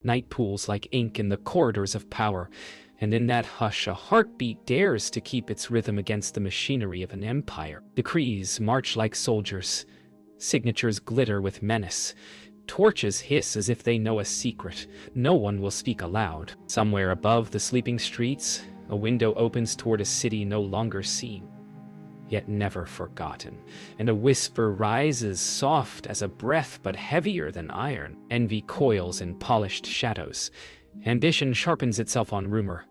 Night pools like ink in the corridors of power, and in that hush a heartbeat dares to keep its rhythm against the machinery of an empire. Decrees march like soldiers, signatures glitter with menace, torches hiss as if they know a secret no one will speak aloud. Somewhere above the sleeping streets, a window opens toward a city no longer seen, yet never forgotten, and a whisper rises soft as a breath but heavier than iron. Envy coils in polished shadows. Ambition sharpens itself on rumor.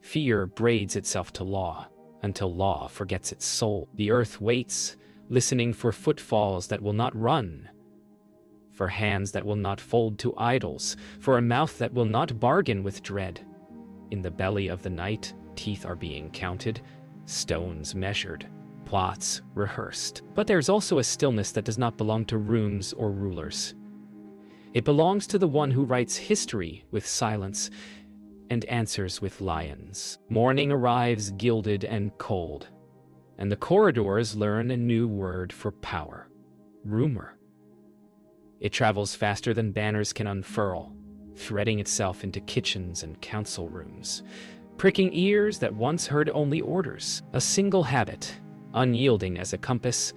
Fear braids itself to law, until law forgets its soul. The earth waits, listening for footfalls that will not run, for hands that will not fold to idols, for a mouth that will not bargain with dread. In the belly of the night, teeth are being counted, stones measured, plots rehearsed. But there's also a stillness that does not belong to rooms or rulers. It belongs to the one who writes history with silence and answers with lions. Morning arrives gilded and cold, and the corridors learn a new word for power: rumor. It travels faster than banners can unfurl, threading itself into kitchens and council rooms, pricking ears that once heard only orders. A single habit, unyielding as a compass,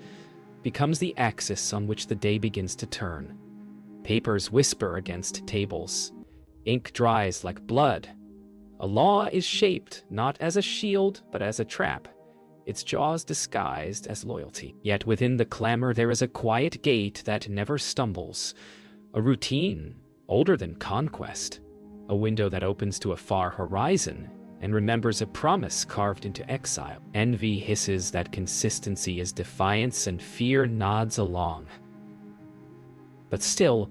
becomes the axis on which the day begins to turn. Papers whisper against tables. Ink dries like blood. A law is shaped not as a shield, but as a trap, its jaws disguised as loyalty. Yet within the clamor there is a quiet gate that never stumbles, a routine older than conquest, a window that opens to a far horizon and remembers a promise carved into exile. Envy hisses that consistency is defiance, and fear nods along. But still,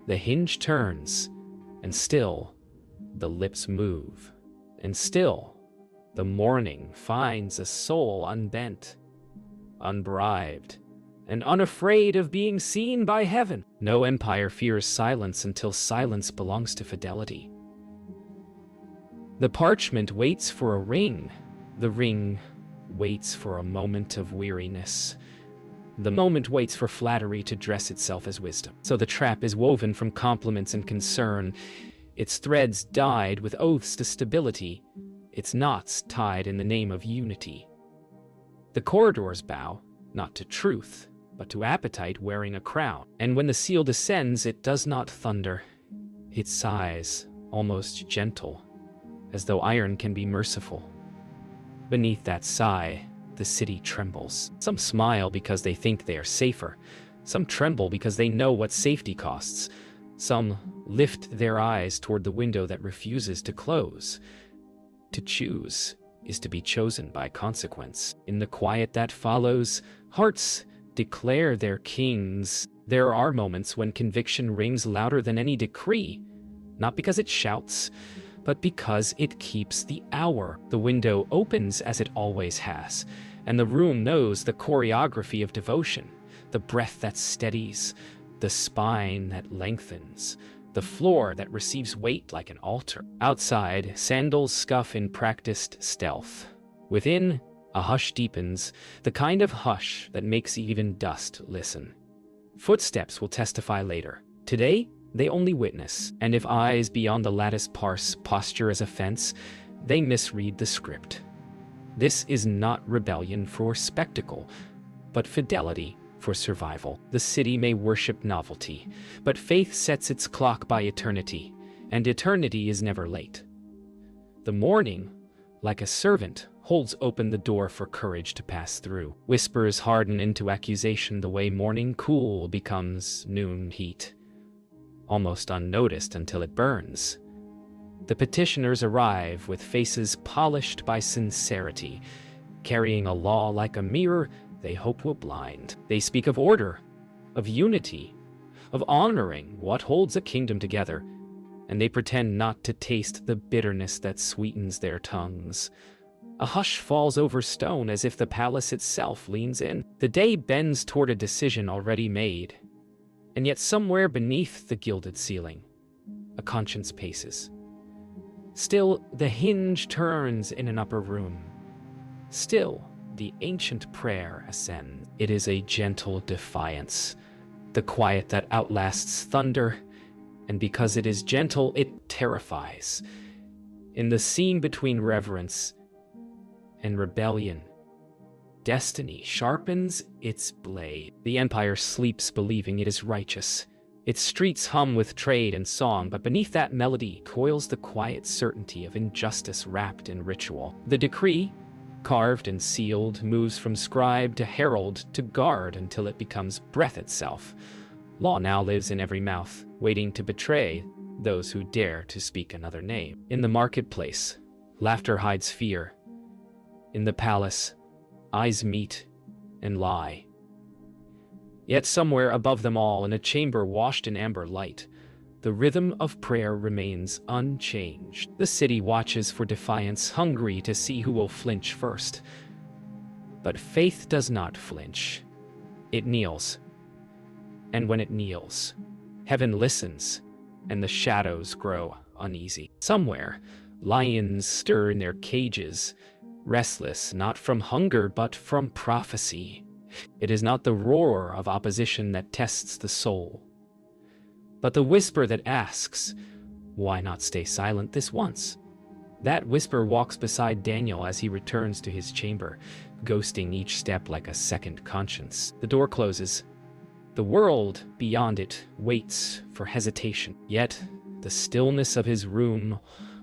the hinge turns, and still, the lips move, and still, the morning finds a soul unbent, unbribed, and unafraid of being seen by heaven. No empire fears silence until silence belongs to fidelity. The parchment waits for a ring. The ring waits for a moment of weariness. The moment waits for flattery to dress itself as wisdom. So the trap is woven from compliments and concern, its threads dyed with oaths to stability, its knots tied in the name of unity. The corridors bow, not to truth, but to appetite wearing a crown. And when the seal descends, it does not thunder. It sighs, almost gentle, as though iron can be merciful. Beneath that sigh, the city trembles. Some smile because they think they are safer. Some tremble because they know what safety costs. Some lift their eyes toward the window that refuses to close. To choose is to be chosen by consequence. In the quiet that follows, hearts declare their kings. There are moments when conviction rings louder than any decree, not because it shouts, but because it keeps the hour. The window opens as it always has, and the room knows the choreography of devotion, the breath that steadies, the spine that lengthens, the floor that receives weight like an altar. Outside, sandals scuff in practiced stealth. Within, a hush deepens, the kind of hush that makes even dust listen. Footsteps will testify later. Today, they only witness, and if eyes beyond the lattice parse posture as offense, they misread the script. This is not rebellion for spectacle, but fidelity for survival. The city may worship novelty, but faith sets its clock by eternity, and eternity is never late. The morning, like a servant, holds open the door for courage to pass through. Whispers harden into accusation the way morning cool becomes noon heat, almost unnoticed until it burns. The petitioners arrive with faces polished by sincerity, carrying a law like a mirror they hope will blind. They speak of order, of unity, of honoring what holds a kingdom together, and they pretend not to taste the bitterness that sweetens their tongues. A hush falls over stone as if the palace itself leans in. The day bends toward a decision already made, and yet somewhere beneath the gilded ceiling, a conscience paces. Still, the hinge turns in an upper room. Still, the ancient prayer ascends. It is a gentle defiance, the quiet that outlasts thunder, and because it is gentle, it terrifies. In the scene between reverence and rebellion, destiny sharpens its blade. The Empire sleeps believing it is righteous. Its streets hum with trade and song, but beneath that melody coils the quiet certainty of injustice wrapped in ritual. The decree, carved and sealed, moves from scribe to herald to guard until it becomes breath itself. Law now lives in every mouth, waiting to betray those who dare to speak another name. In the marketplace, laughter hides fear. In the palace, eyes meet and lie. Yet somewhere above them all, in a chamber washed in amber light, the rhythm of prayer remains unchanged. The city watches for defiance, hungry to see who will flinch first. But faith does not flinch. It kneels. And when it kneels, heaven listens, and the shadows grow uneasy. Somewhere, lions stir in their cages, restless not from hunger but from prophecy. It is not the roar of opposition that tests the soul, but the whisper that asks, why not stay silent this once? That whisper walks beside Daniel as he returns to his chamber, ghosting each step like a second conscience. The door closes. The world beyond it waits for hesitation. Yet, the stillness of his room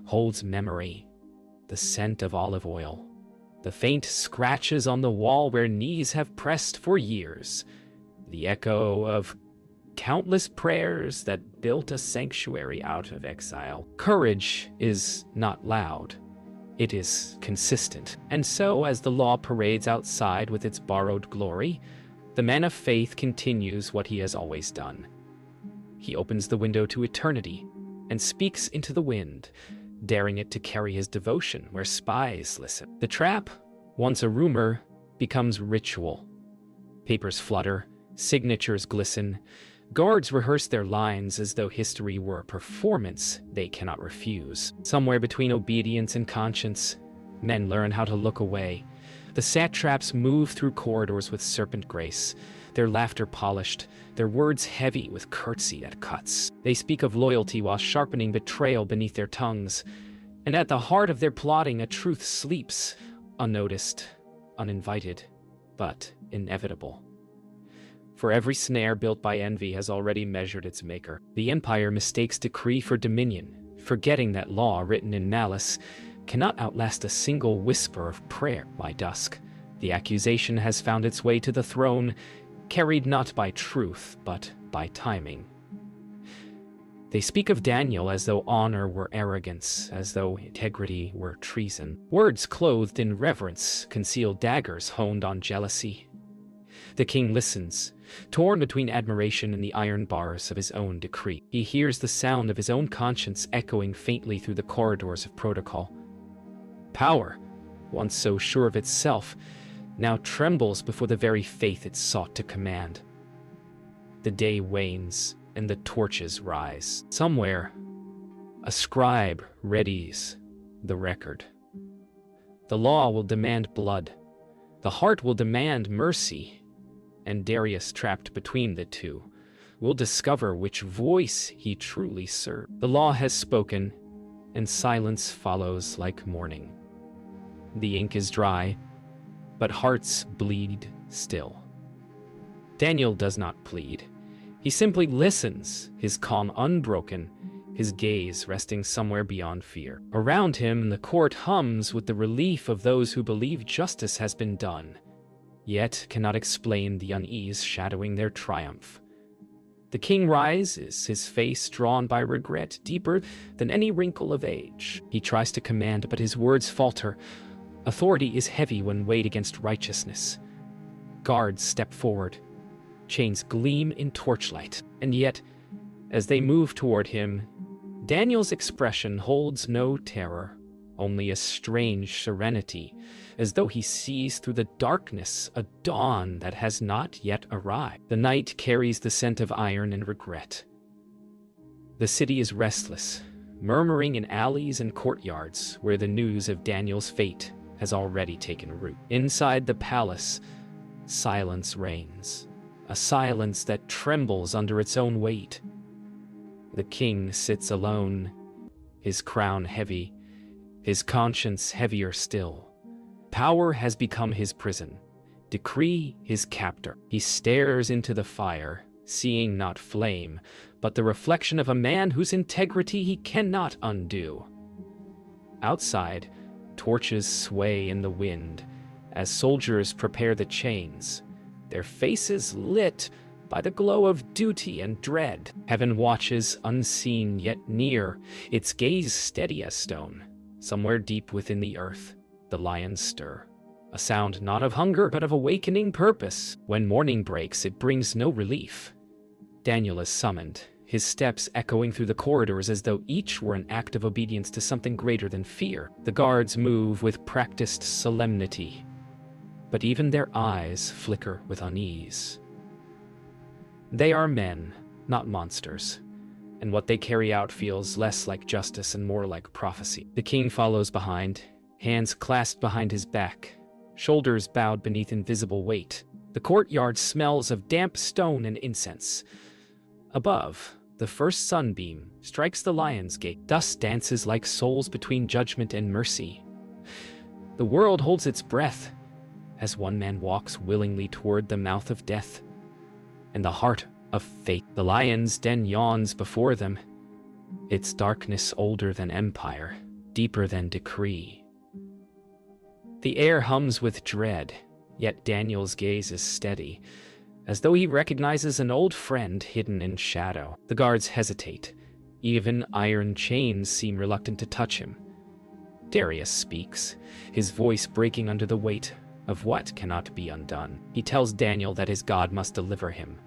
holds memory, the scent of olive oil, the faint scratches on the wall where knees have pressed for years, the echo of countless prayers that built a sanctuary out of exile. Courage is not loud. It is consistent. And so, as the law parades outside with its borrowed glory, the man of faith continues what he has always done. He opens the window to eternity and speaks into the wind, daring it to carry his devotion where spies listen. The trap, once a rumor, becomes ritual. Papers flutter, signatures glisten, guards rehearse their lines as though history were a performance they cannot refuse. Somewhere between obedience and conscience, men learn how to look away. The satraps move through corridors with serpent grace, their laughter polished, their words heavy with curtsy that cuts. They speak of loyalty while sharpening betrayal beneath their tongues, and at the heart of their plotting a truth sleeps, unnoticed, uninvited, but inevitable. For every snare built by envy has already measured its maker. The Empire mistakes decree for dominion, forgetting that law written in malice cannot outlast a single whisper of prayer. By dusk, the accusation has found its way to the throne, carried not by truth, but by timing. They speak of Daniel as though honor were arrogance, as though integrity were treason. Words clothed in reverence conceal daggers honed on jealousy. The king listens, torn between admiration and the iron bars of his own decree. He hears the sound of his own conscience echoing faintly through the corridors of protocol. Power, once so sure of itself, now trembles before the very faith it sought to command. The day wanes, and the torches rise. Somewhere, a scribe readies the record. The law will demand blood. The heart will demand mercy. And Darius, trapped between the two, will discover which voice he truly served. The law has spoken, and silence follows like mourning. The ink is dry, but hearts bleed still. Daniel does not plead. He simply listens, his calm unbroken, his gaze resting somewhere beyond fear. Around him, the court hums with the relief of those who believe justice has been done, yet cannot explain the unease shadowing their triumph. The king rises, his face drawn by regret deeper than any wrinkle of age. He tries to command, but his words falter. Authority is heavy when weighed against righteousness. Guards step forward. Chains gleam in torchlight, and yet, as they move toward him, Daniel's expression holds no terror, only a strange serenity, as though he sees through the darkness a dawn that has not yet arrived. The night carries the scent of iron and regret. The city is restless, murmuring in alleys and courtyards where the news of Daniel's fate has already taken root. Inside the palace, silence reigns. A silence that trembles under its own weight. The king sits alone, his crown heavy, his conscience heavier still. Power has become his prison, decree his captor. He stares into the fire, seeing not flame, but the reflection of a man whose integrity he cannot undo. Outside, torches sway in the wind as soldiers prepare the chains, their faces lit by the glow of duty and dread. Heaven watches, unseen yet near, its gaze steady as stone. Somewhere deep within the earth, the lions stir. A sound not of hunger, but of awakening purpose. When morning breaks, it brings no relief. Daniel is summoned, his steps echoing through the corridors as though each were an act of obedience to something greater than fear. The guards move with practiced solemnity, but even their eyes flicker with unease. They are men, not monsters, and what they carry out feels less like justice and more like prophecy. The king follows behind, hands clasped behind his back, shoulders bowed beneath invisible weight. The courtyard smells of damp stone and incense. Above, the first sunbeam strikes the lion's gate. Dust dances like souls between judgment and mercy. The world holds its breath as one man walks willingly toward the mouth of death and the heart of fate. The lion's den yawns before them, its darkness older than empire, deeper than decree. The air hums with dread, yet Daniel's gaze is steady, as though he recognizes an old friend hidden in shadow. The guards hesitate. Even iron chains seem reluctant to touch him. Darius speaks, his voice breaking under the weight of what cannot be undone. He tells Daniel that his God must deliver him,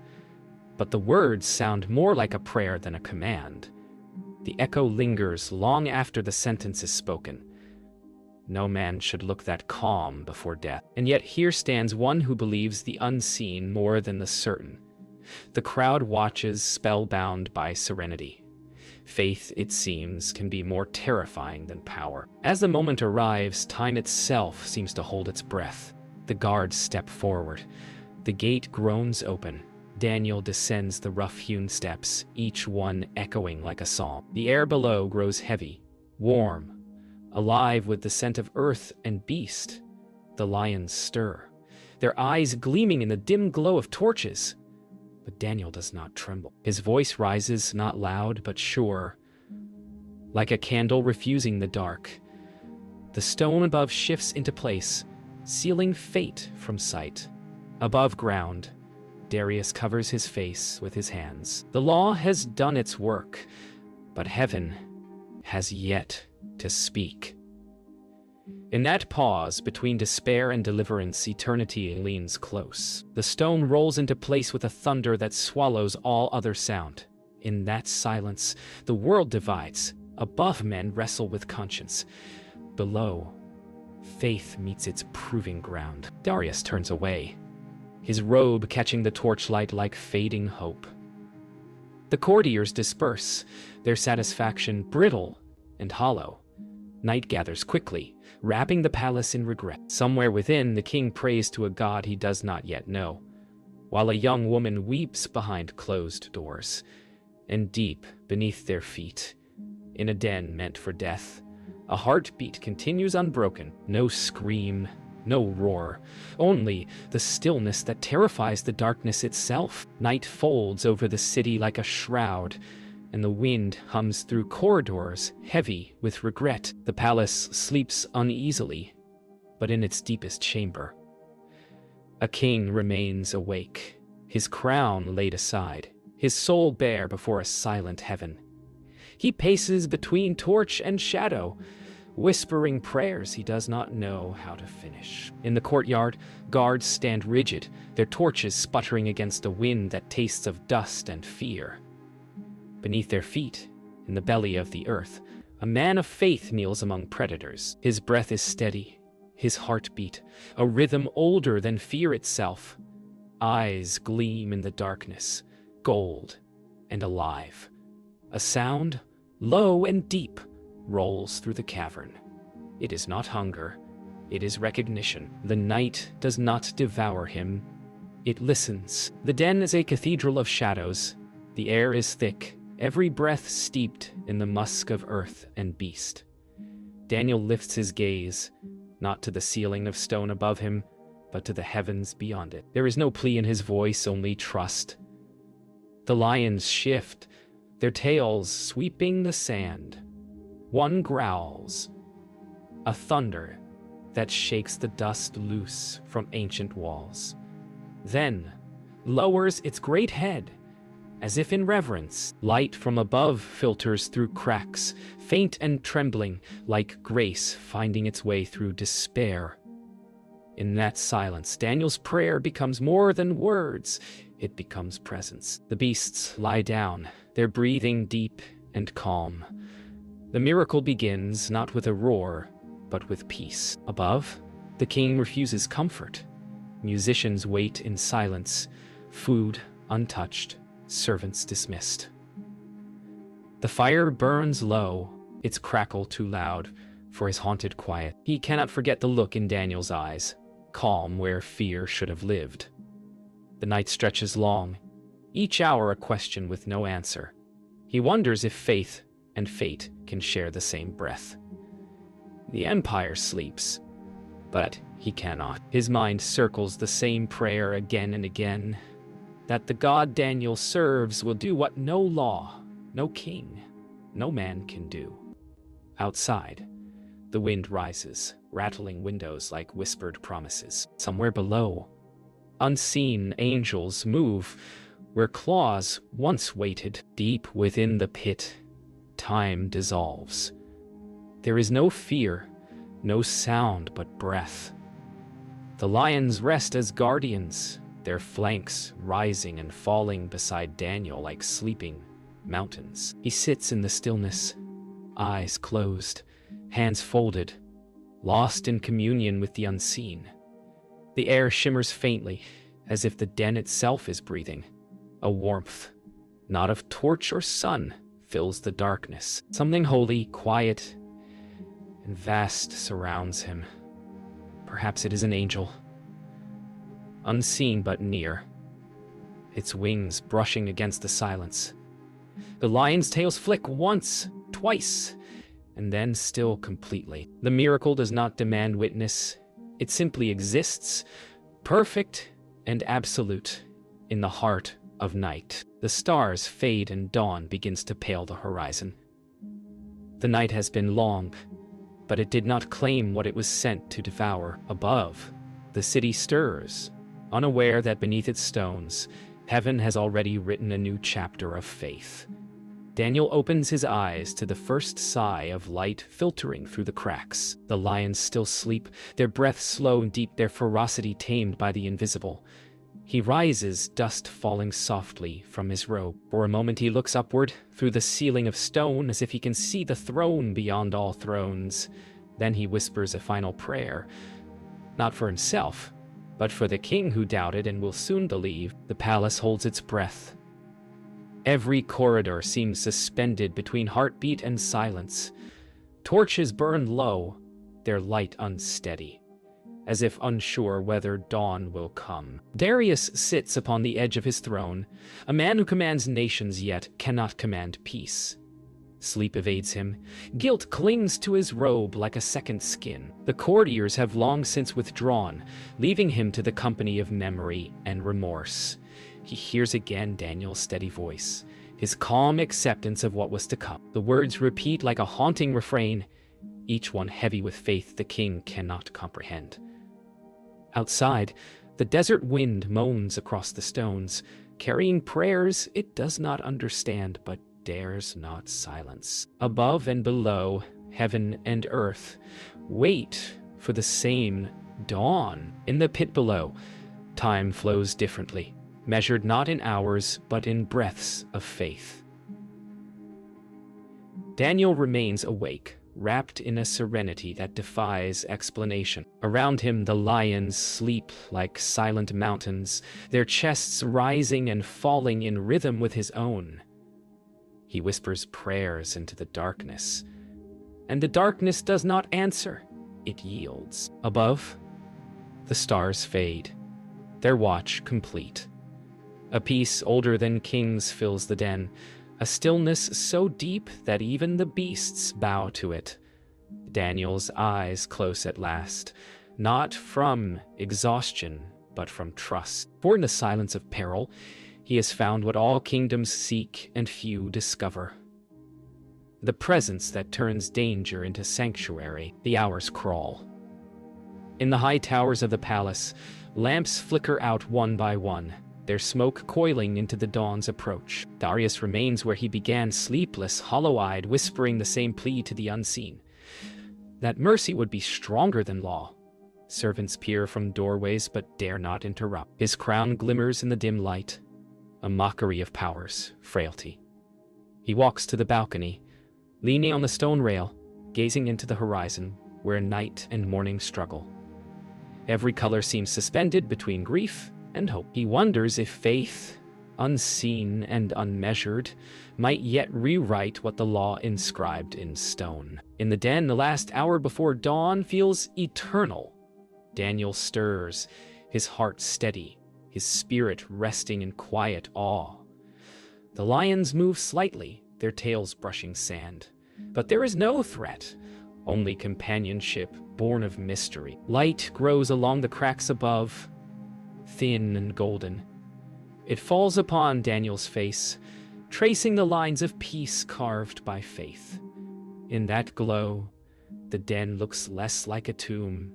but the words sound more like a prayer than a command. The echo lingers long after the sentence is spoken. No man should look that calm before death. And yet here stands one who believes the unseen more than the certain. The crowd watches, spellbound by serenity. Faith, it seems, can be more terrifying than power. As the moment arrives, time itself seems to hold its breath. The guards step forward. The gate groans open. Daniel descends the rough-hewn steps, each one echoing like a psalm. The air below grows heavy, warm, alive with the scent of earth and beast. The lions stir, their eyes gleaming in the dim glow of torches. But Daniel does not tremble. His voice rises, not loud, but sure, like a candle refusing the dark. The stone above shifts into place, sealing fate from sight. Above ground, Darius covers his face with his hands. The law has done its work, but heaven has yet to speak. In that pause between despair and deliverance, eternity leans close. The stone rolls into place with a thunder that swallows all other sound. In that silence, the world divides. Above, men wrestle with conscience. Below, faith meets its proving ground. Darius turns away, his robe catching the torchlight like fading hope. The courtiers disperse, their satisfaction brittle and hollow. Night gathers quickly, wrapping the palace in regret. Somewhere within, the king prays to a god he does not yet know, while a young woman weeps behind closed doors. And deep beneath their feet, in a den meant for death, a heartbeat continues unbroken. No scream, no roar, only the stillness that terrifies the darkness itself. Night folds over the city like a shroud, and the wind hums through corridors, heavy with regret. The palace sleeps uneasily, but in its deepest chamber, a king remains awake, his crown laid aside, his soul bare before a silent heaven. He paces between torch and shadow, whispering prayers he does not know how to finish. In the courtyard, guards stand rigid, their torches sputtering against a wind that tastes of dust and fear. Beneath their feet, in the belly of the earth, a man of faith kneels among predators. His breath is steady, his heartbeat, a rhythm older than fear itself. Eyes gleam in the darkness, gold and alive. A sound, low and deep, rolls through the cavern. It is not hunger, it is recognition. The night does not devour him, it listens. The den is a cathedral of shadows. The air is thick, every breath steeped in the musk of earth and beast. Daniel lifts his gaze, not to the ceiling of stone above him, but to the heavens beyond it. There is no plea in his voice, only trust. The lions shift, their tails sweeping the sand. One growls, a thunder that shakes the dust loose from ancient walls. Then lowers its great head, as if in reverence. Light from above filters through cracks, faint and trembling, like grace finding its way through despair. In that silence, Daniel's prayer becomes more than words. It becomes presence. The beasts lie down, their breathing deep and calm. The miracle begins not with a roar, but with peace. Above, the king refuses comfort. Musicians wait in silence, food untouched, servants dismissed. The fire burns low, its crackle too loud for his haunted quiet. He cannot forget the look in Daniel's eyes, calm where fear should have lived. The night stretches long, each hour a question with no answer. He wonders if faith and fate can share the same breath. The empire sleeps, but he cannot. His mind circles the same prayer again and again, that the God Daniel serves will do what no law, no king, no man can do. Outside, the wind rises, rattling windows like whispered promises. Somewhere below, unseen angels move, where claws once waited. Deep within the pit, time dissolves. There is no fear, no sound but breath. The lions rest as guardians, their flanks rising and falling beside Daniel like sleeping mountains. He sits in the stillness, eyes closed, hands folded, lost in communion with the unseen. The air shimmers faintly, as if the den itself is breathing. A warmth, not of torch or sun, fills the darkness. Something holy, quiet, and vast surrounds him. Perhaps it is an angel, unseen but near, its wings brushing against the silence. The lion's tails flick once, twice, and then still completely. The miracle does not demand witness. It simply exists, perfect and absolute, in the heart of night. The stars fade and dawn begins to pale the horizon. The night has been long, but it did not claim what it was sent to devour. Above, the city stirs, unaware that beneath its stones, heaven has already written a new chapter of faith. Daniel opens his eyes to the first sigh of light filtering through the cracks. The lions still sleep, their breath slow and deep, their ferocity tamed by the invisible. He rises, dust falling softly from his robe. For a moment he looks upward, through the ceiling of stone, as if he can see the throne beyond all thrones. Then he whispers a final prayer, not for himself, but for the king who doubted and will soon believe. The palace holds its breath. Every corridor seems suspended between heartbeat and silence. Torches burn low, their light unsteady, as if unsure whether dawn will come. Darius sits upon the edge of his throne, a man who commands nations yet cannot command peace. Sleep evades him. Guilt clings to his robe like a second skin. The courtiers have long since withdrawn, leaving him to the company of memory and remorse. He hears again Daniel's steady voice, his calm acceptance of what was to come. The words repeat like a haunting refrain, each one heavy with faith the king cannot comprehend. Outside, the desert wind moans across the stones, carrying prayers it does not understand but dares not silence. Above and below, heaven and earth wait for the same dawn. In the pit below, time flows differently, measured not in hours but in breaths of faith. Daniel remains awake, wrapped in a serenity that defies explanation. Around him the lions sleep like silent mountains, their chests rising and falling in rhythm with his own. He whispers prayers into the darkness, and the darkness does not answer, it yields. Above, the stars fade, their watch complete. A peace older than kings fills the den, a stillness so deep that even the beasts bow to it. Daniel's eyes close at last, not from exhaustion, but from trust. For in the silence of peril, he has found what all kingdoms seek and few discover. The presence that turns danger into sanctuary. The hours crawl. In the high towers of the palace, lamps flicker out one by one, their smoke coiling into the dawn's approach. Darius remains where he began, sleepless, hollow-eyed, whispering the same plea to the unseen. That mercy would be stronger than law. Servants peer from doorways but dare not interrupt. His crown glimmers in the dim light, a mockery of power's frailty. He walks to the balcony, leaning on the stone rail, gazing into the horizon where night and morning struggle. Every color seems suspended between grief and hope. He wonders if faith, unseen and unmeasured, might yet rewrite what the law inscribed in stone. In the den, the last hour before dawn feels eternal. Daniel stirs, his heart steady, his spirit resting in quiet awe. The lions move slightly, their tails brushing sand. But there is no threat, only companionship born of mystery. Light grows along the cracks above, thin and golden. It falls upon Daniel's face, tracing the lines of peace carved by faith. In that glow, the den looks less like a tomb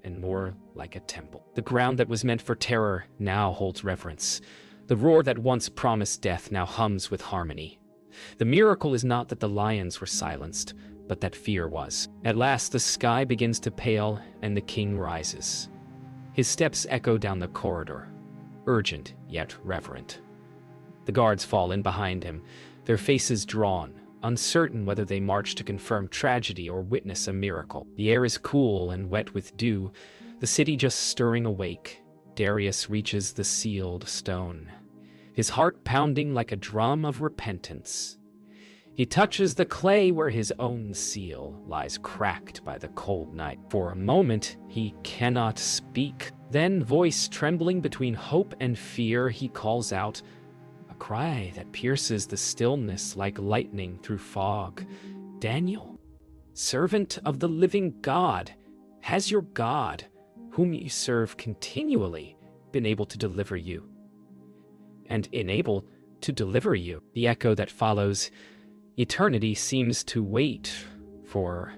and more like a temple. The ground that was meant for terror now holds reverence. The roar that once promised death now hums with harmony. The miracle is not that the lions were silenced, but that fear was. At last the sky begins to pale and the king rises. His steps echo down the corridor, urgent yet reverent. The guards fall in behind him, their faces drawn, uncertain whether they march to confirm tragedy or witness a miracle. The air is cool and wet with dew, the city just stirring awake. Darius reaches the sealed stone, his heart pounding like a drum of repentance. He touches the clay where his own seal lies cracked by the cold night. For a moment, he cannot speak. Then, voice trembling between hope and fear, he calls out, a cry that pierces the stillness like lightning through fog. Daniel, servant of the living God, has your God, whom you serve continually, been able to deliver you? And unable to deliver you? The echo that follows, eternity seems to wait for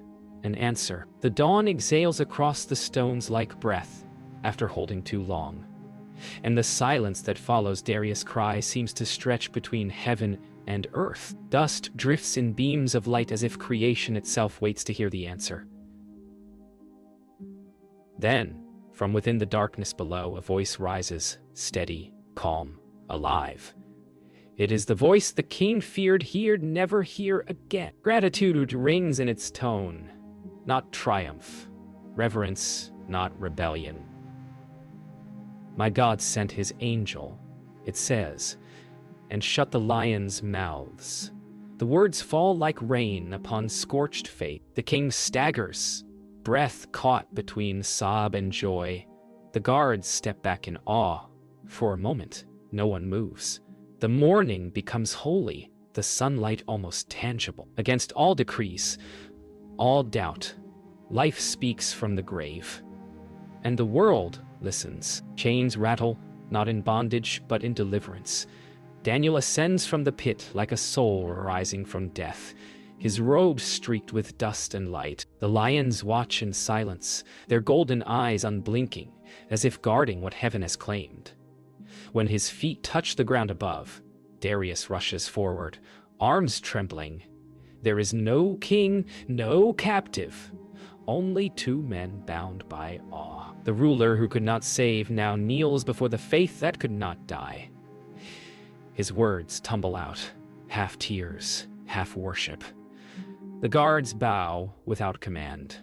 an answer. The dawn exhales across the stones like breath after holding too long. And the silence that follows Darius' cry seems to stretch between heaven and earth. Dust drifts in beams of light as if creation itself waits to hear the answer. Then, from within the darkness below, a voice rises, steady, calm, alive. It is the voice the king feared he'd never hear again. Gratitude rings in its tone, not triumph. Reverence, not rebellion. My God sent his angel, it says, and shut the lions' mouths. The words fall like rain upon scorched faith. The king staggers, breath caught between sob and joy. The guards step back in awe. For a moment, no one moves. The morning becomes holy, the sunlight almost tangible. Against all decrees, all doubt, life speaks from the grave. And the world listens. Chains rattle, not in bondage, but in deliverance. Daniel ascends from the pit like a soul rising from death, his robes streaked with dust and light. The lions watch in silence, their golden eyes unblinking, as if guarding what heaven has claimed. When his feet touch the ground above, Darius rushes forward, arms trembling. There is no king, no captive, only two men bound by awe. The ruler who could not save now kneels before the faith that could not die. His words tumble out, half tears, half worship. The guards bow without command.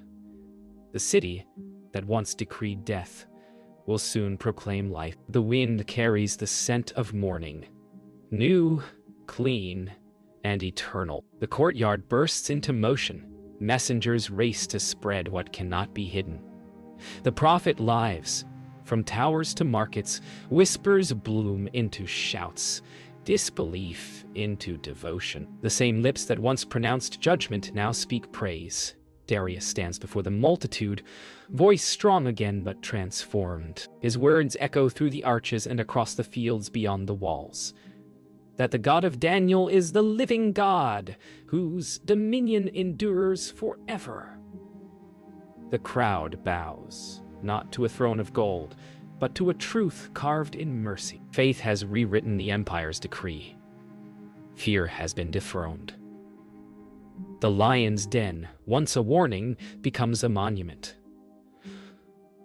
The city that once decreed death will soon proclaim life. The wind carries the scent of morning, new, clean, and eternal. The courtyard bursts into motion. Messengers race to spread what cannot be hidden. The prophet lives. From towers to markets, whispers bloom into shouts. disbelief into devotion. The same lips that once pronounced judgment now speak praise. Darius stands before the multitude, voice strong again but transformed. His words echo through the arches and across the fields beyond the walls. That the God of Daniel is the living God, whose dominion endures forever. The crowd bows, not to a throne of gold, but to a truth carved in mercy. Faith has rewritten the empire's decree. Fear has been dethroned. The lion's den, once a warning, becomes a monument.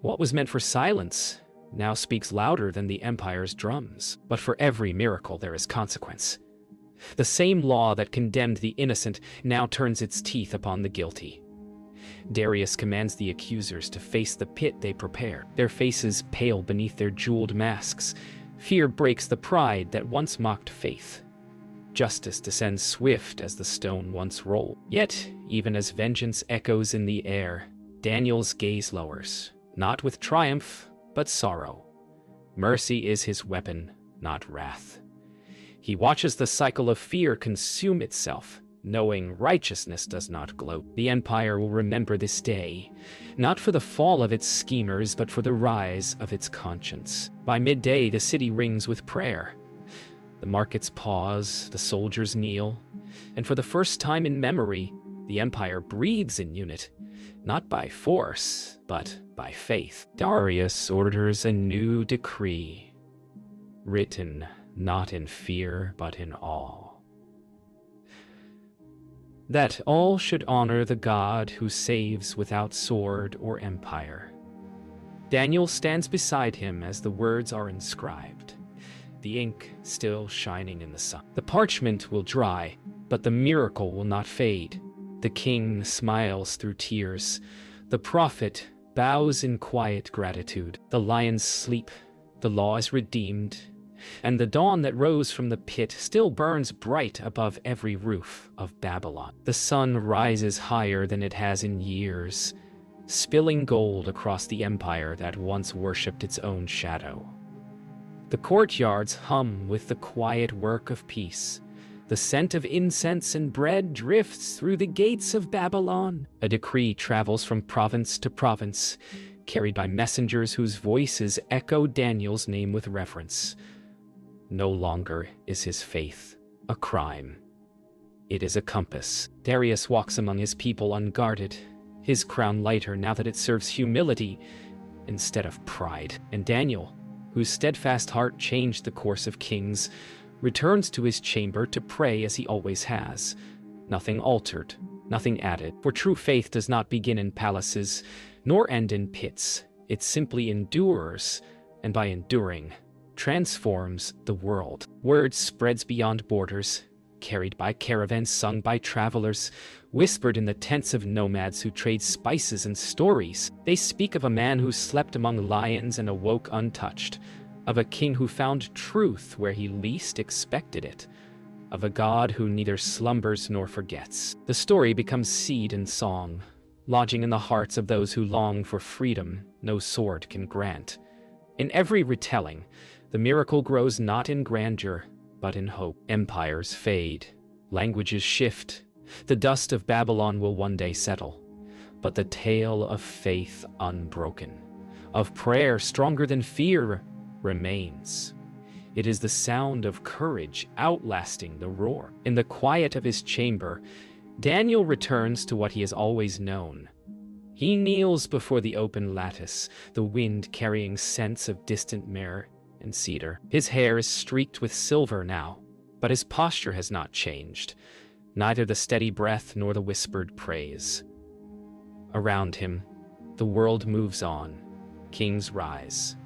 What was meant for silence now speaks louder than the empire's drums. But for every miracle there is consequence. The same law that condemned the innocent now turns its teeth upon the guilty. Darius commands the accusers to face the pit they prepared, their faces pale beneath their jeweled masks. Fear breaks the pride that once mocked faith. Justice descends swift as the stone once rolled. Yet, even as vengeance echoes in the air, Daniel's gaze lowers, not with triumph, but sorrow. Mercy is his weapon, not wrath. He watches the cycle of fear consume itself, knowing righteousness does not gloat. The empire will remember this day, not for the fall of its schemers, but for the rise of its conscience. By midday, the city rings with prayer. The markets pause, the soldiers kneel, and for the first time in memory, the empire breathes in unit, not by force, but by faith. Darius orders a new decree, written not in fear, but in awe. That all should honor the God who saves without sword or empire. Daniel stands beside him as the words are inscribed, the ink still shining in the sun. The parchment will dry, but the miracle will not fade. The king smiles through tears. The prophet bows in quiet gratitude. The lions sleep, the law is redeemed, and the dawn that rose from the pit still burns bright above every roof of Babylon. The sun rises higher than it has in years, spilling gold across the empire that once worshipped its own shadow. The courtyards hum with the quiet work of peace. The scent of incense and bread drifts through the gates of Babylon. A decree travels from province to province, carried by messengers whose voices echo Daniel's name with reverence. No longer is his faith a crime. It is a compass. Darius walks among his people unguarded, his crown lighter now that it serves humility instead of pride. And Daniel, whose steadfast heart changed the course of kings, returns to his chamber to pray as he always has. Nothing altered, nothing added. For true faith does not begin in palaces, nor end in pits. It simply endures, and by enduring, transforms the world. Word spreads beyond borders, carried by caravans, sung by travelers, whispered in the tents of nomads who trade spices and stories. They speak of a man who slept among lions and awoke untouched, of a king who found truth where he least expected it, of a God who neither slumbers nor forgets. The story becomes seed and song, lodging in the hearts of those who long for freedom no sword can grant. In every retelling, the miracle grows not in grandeur, but in hope. Empires fade, languages shift, the dust of Babylon will one day settle, but the tale of faith unbroken, of prayer stronger than fear, remains. It is the sound of courage outlasting the roar. In the quiet of his chamber, Daniel returns to what he has always known. He kneels before the open lattice, the wind carrying scents of distant myrrh and cedar. His hair is streaked with silver now, but his posture has not changed, neither the steady breath nor the whispered praise. Around him, the world moves on. Kings rise,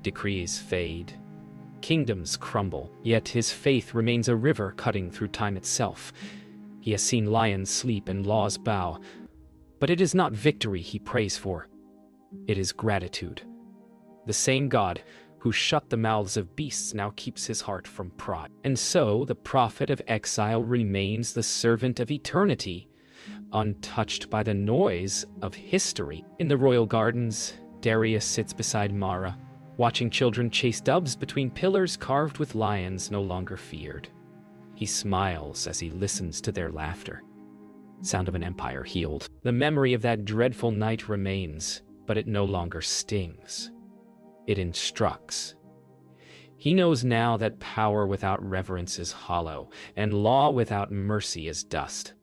decrees fade, kingdoms crumble, yet his faith remains a river cutting through time itself. He has seen lions sleep and laws bow, but it is not victory he prays for. It is gratitude. The same God who shut the mouths of beasts now keeps his heart from pride. And so the prophet of exile remains the servant of eternity, untouched by the noise of history. In the royal gardens, Darius sits beside Mara, Watching children chase doves between pillars carved with lions no longer feared. He smiles as he listens to their laughter. Sound of an empire healed. The memory of that dreadful night remains, but it no longer stings. It instructs. He knows now that power without reverence is hollow, and law without mercy is dust.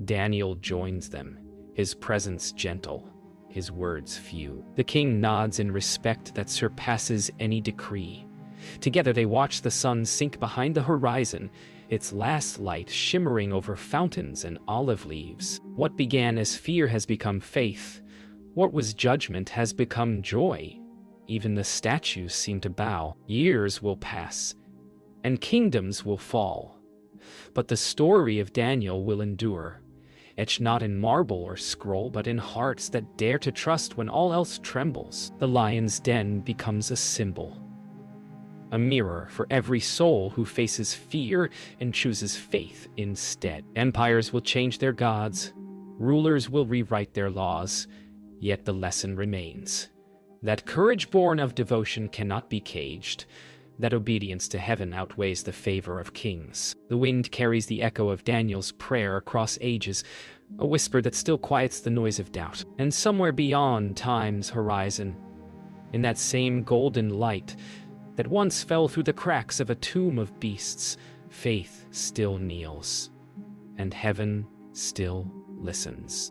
Daniel joins them, his presence gentle, his words few. The king nods in respect that surpasses any decree. Together they watch the sun sink behind the horizon, its last light shimmering over fountains and olive leaves. What began as fear has become faith. What was judgment has become joy. Even the statues seem to bow. Years will pass, and kingdoms will fall. But the story of Daniel will endure, etched not in marble or scroll, but in hearts that dare to trust when all else trembles. The lion's den becomes a symbol, a mirror for every soul who faces fear and chooses faith instead. Empires will change their gods, rulers will rewrite their laws, yet the lesson remains. That courage born of devotion cannot be caged, that obedience to heaven outweighs the favor of kings. The wind carries the echo of Daniel's prayer across ages, a whisper that still quiets the noise of doubt. And somewhere beyond time's horizon, in that same golden light that once fell through the cracks of a tomb of beasts, faith still kneels, and heaven still listens.